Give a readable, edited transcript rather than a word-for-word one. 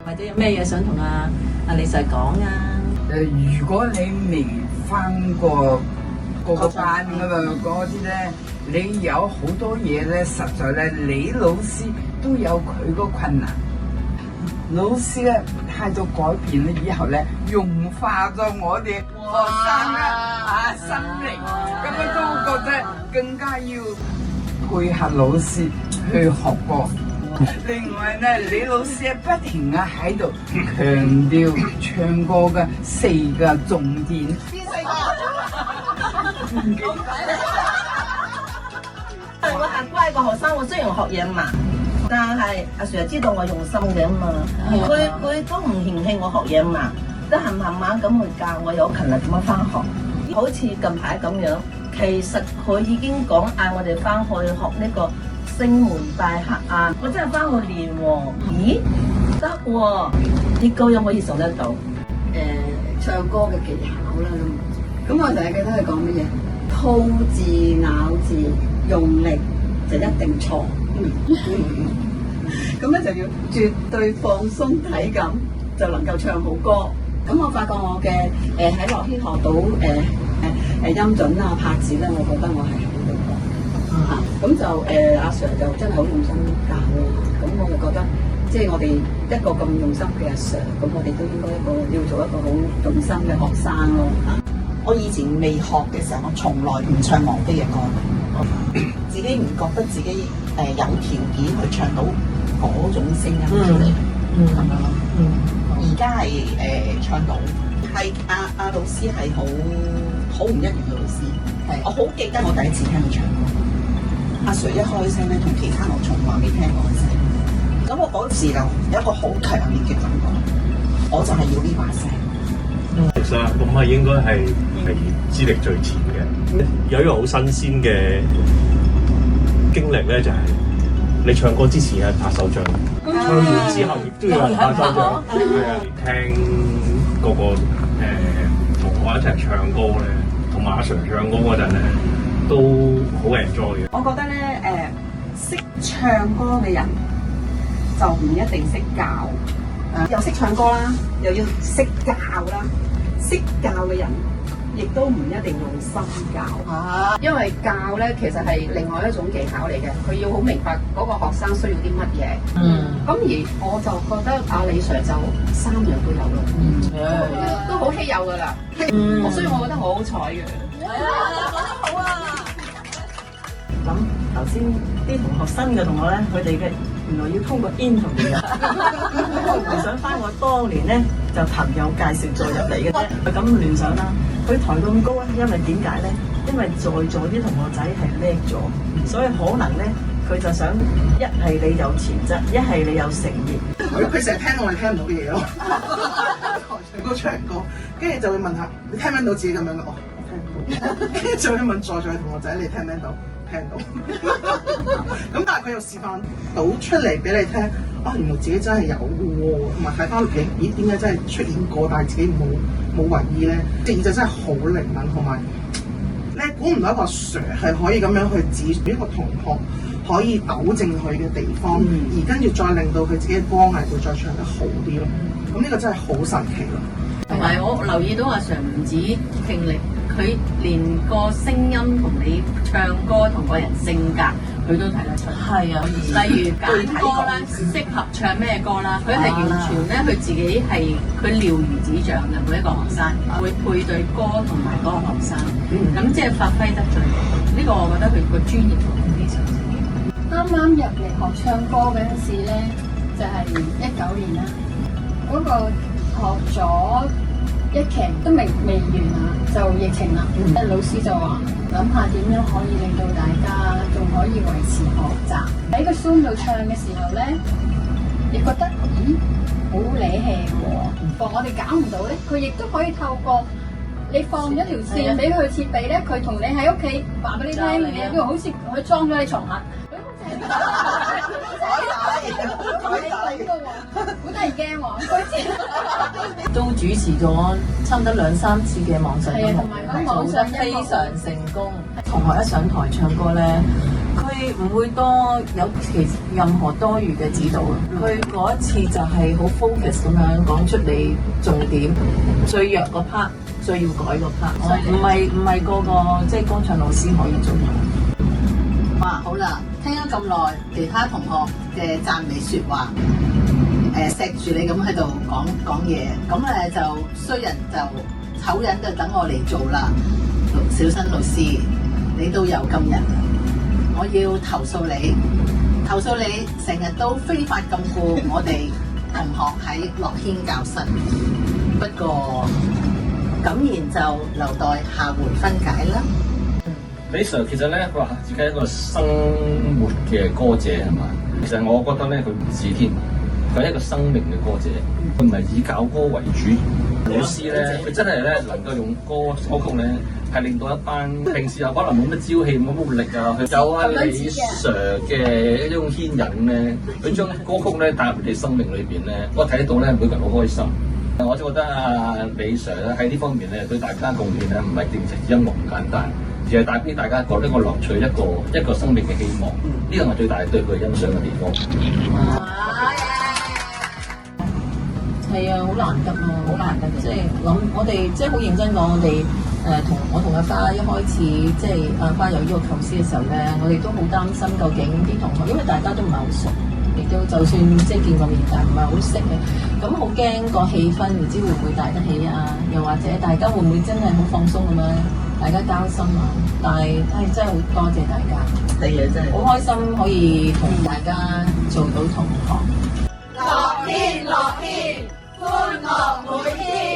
或者有咩嘢想同阿李 Sir 講啊？如果你未翻過嗰個班㗎嘛，嗰啲咧，你有好多嘢咧，實在咧，李老師都有佢個困難。老師咧態度改變咗以後咧，融化咗我哋學生嘅心靈，咁我都覺得更加要配合老師去學過。另外咧，李老師不停嘅喺度強調唱歌嘅4個重點。邊4個？我係乖個學生，我雖然學嘢慢，但係阿 Sir 知道我用心嘅嘛。佢都唔嫌棄我學嘢慢，都係慢慢咁去教我，有勤力咁樣翻學。好似近排咁樣，其實佢已經講嗌我哋翻去學呢個星門大客啊！我真係翻去練喎。咦？得喎！啲高音可以受得到。唱歌嘅技巧啦咁。咁我成日記得佢講乜嘢？吐字咬字用力就一定錯。咁咧就要絕對放鬆體感，就能夠唱好歌。咁我發覺我嘅喺樂軒學到音準啊拍子咧，我覺得我係好到嘅。咁就阿 Sir 就真係好用心教啦。咁我就覺得，即係我哋一個咁用心嘅阿 Sir，咁我哋都應該要做一個好用心嘅學生咯。我以前未學嘅時候，我從來唔唱王菲嘅歌，自己唔覺得自己有條件去唱到嗰種聲音出嚟，咁樣咯。而家係唱到，係阿老師係好唔一樣嘅老師。係，我好記得我第一次聽佢唱歌，阿 Sir 一開聲咧，同其他我從來未聽過嘅聲。咁我嗰時就有一個好強烈嘅感覺，我就係要呢把聲。其實咁係應該係資歷最前嘅，有一個好新鮮嘅經歷咧，就係你唱歌之前係拍手掌，唱完之後亦都有人拍手掌。係啊，聽個同我一齊唱歌咧，同埋阿 Sir 唱歌嗰陣咧，都好 enjoy 嘅。我覺得咧識唱歌嘅人就唔一定識教，又識唱歌啦，又要識教啦。識教嘅人亦都唔一定用心教，因為教咧其實係另外一種技巧嚟嘅，佢要好明白嗰個學生需要啲乜嘢。咁而我就覺得阿李 Sir 就3樣都有咯，都好稀有噶啦。所以我覺得好好彩嘅。講得好啊！咁頭先啲同學新嘅同學咧，佢哋嘅原來要通過 interview 嘅，回想翻我當年咧就朋友介紹咗入嚟嘅啫，咁聯想啦。佢抬咁高咧，因為點解咧？因為在座啲同學仔係叻咗，所以可能咧佢就想一係你有潛質，一係你有誠意。佢成日聽我哋聽唔到嘅嘢咯，唱歌唱歌，跟住就會問下你聽唔聽到自己咁樣嘅？哦，我聽唔到。跟住就會問在座嘅同學仔你聽唔聽到？聽到。咁但係佢又示範到出嚟俾你聽，啊原來自己真係有喎，同埋睇翻嚟，咦點解真係出現過，但係自己冇為意咧？隻耳仔真係好靈敏，同埋你估唔到一個 Sir 係可以咁樣去指一個同學可以糾正佢嘅地方，而跟住再令到佢自己嘅歌藝會再唱得好啲咯。咁呢個真係好神奇咯。同埋我留意到阿 Sir 唔止聽力，佢連個聲音同你唱歌同個人性格，佢都睇得出。係啊，例如揀歌啦，適合唱咩歌啦，佢係完全咧，佢自己係佢了如指掌嘅每一個學生，會配對歌同埋嗰個學生，咁即係發揮得最好。呢個我覺得佢個專業度非常之勁。啱啱入嚟學唱歌嗰陣時咧，就係19年啦，嗰個學咗1期都未完啊，就疫情啦。老師就話諗下點樣可以令到大家仲可以維持學習。喺個 Zoom 度唱嘅時候咧，你覺得咦好瀨氣喎？我哋搞唔到咧，佢亦都可以透過你放咗條線俾佢設備咧，佢同你喺屋企話俾你聽嘅，因為好似佢裝咗你床下。嘅喎，好得人驚喎。都主持咗差唔多2-3次嘅網上音樂係啊，同埋講網做得上音樂非常成功。同學一上台唱歌咧，佢唔會多有任何多餘嘅指導啊！佢嗰一次就係好 focus 咁樣講出你重點，最弱個 part，最要改個 part，唔係個個即係歌唱老師可以做到。哇，好啦，聽咗咁耐，其他同學嘅讚美説話，錫住你咁喺度講嘢，咁就衰人就醜人就等我嚟做啦。小新老師，你都有今日，我要投訴你成日都非法禁錮我哋同學喺樂軒教室。不過咁然就留待下回分解啦。李 Sir 其實咧，佢話自己係一個生活嘅歌者係嘛？其實我覺得咧，佢唔止添，佢係一個生命嘅歌者。佢唔係以教歌為主。老師咧，佢真係咧能夠用歌曲咧，係令到一班平時又可能冇乜朝氣、冇乜活力啊，佢有啊李 Sir 嘅一種牽引咧，佢將歌曲咧帶入佢哋生命裏邊咧，我睇到咧每個人好開心。我就覺得李 Sir 咧喺呢方面咧對大家貢獻咧唔係淨係音樂咁簡單。而係帶俾大家覺得個樂趣，一個生命嘅希望，呢個係最大對佢欣賞嘅地方。係啊，好難得啊，好難得！即係諗我哋即係好認真講，我同阿花一開始即係阿花有呢個構思嘅時候咧，我哋都好擔心究竟啲同學，因為大家都唔係好熟，亦都就算即係見過面，但係唔係好識嘅，咁好驚個氣氛，唔知會唔會帶得起啊？又或者大家會唔會真係好放鬆咁樣？大家交心啊！但係真係好多謝大家，係啊，真係好開心可以同大家做到同學。樂天，歡樂每天。